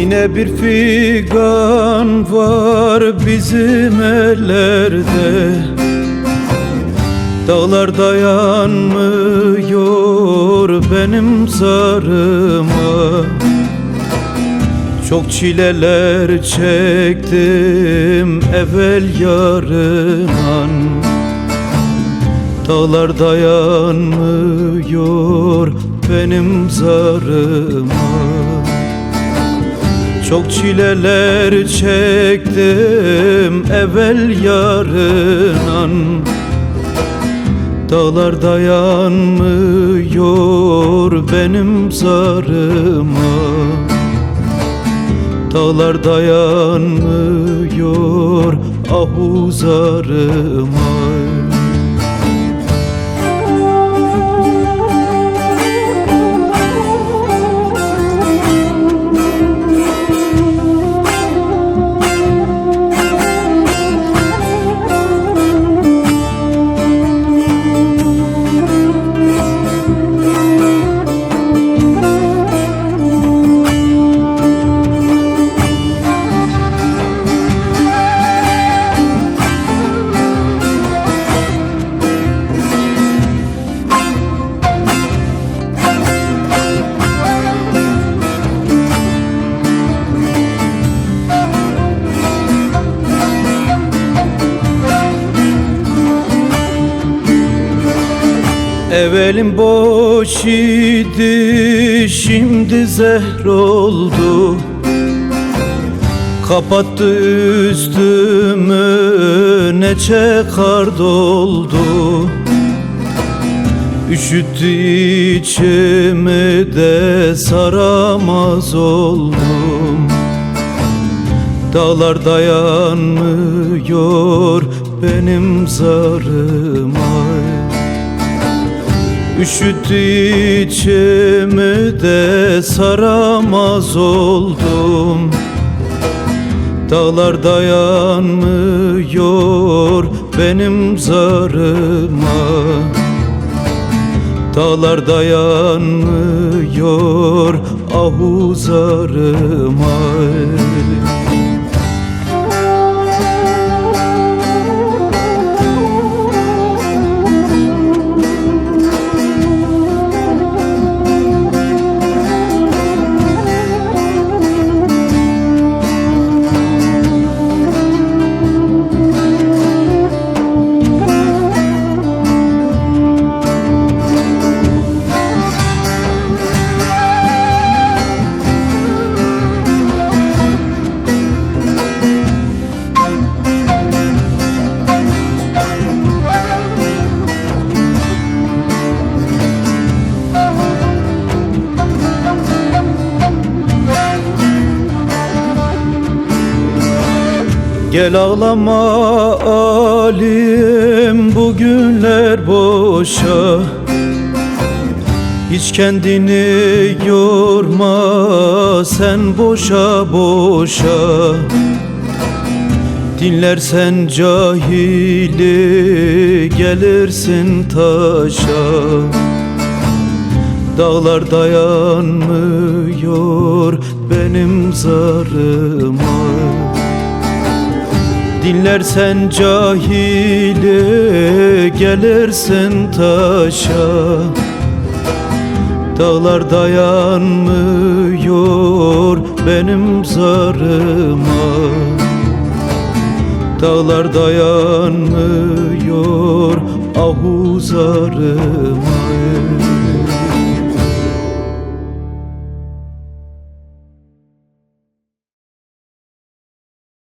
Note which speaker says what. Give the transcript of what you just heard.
Speaker 1: Yine bir figan var bizim ellerde. Dağlar dayanmıyor benim zarıma. Çok çileler çektim evvel yarınan. Dağlar dayanmıyor benim zarıma. Çok çileler çektim evvel yarınan. Dağlar dayanmıyor benim zarıma. Dağlar dayanmıyor ahu zarıma. Evelim boş idi, şimdi zehr oldu. Kapattı üstümü, neçe kar doldu. Üşüttü içimi de saramaz oldum. Dağlar dayanmıyor benim zarıma. Üşüttü içimi de saramaz oldum. Dağlar dayanmıyor benim zarıma. Dağlar dayanmıyor ahu zarıma. Gel ağlama alim, bugünler boşa. Hiç kendini yorma sen boşa boşa. Dinlersen cahili gelirsin taşa. Dağlar dayanmıyor benim zarıma. Dinlersen cahili gelirsin taşa. Dağlar dayanmıyor benim zarıma. Dağlar dayanmıyor ahu zarıma.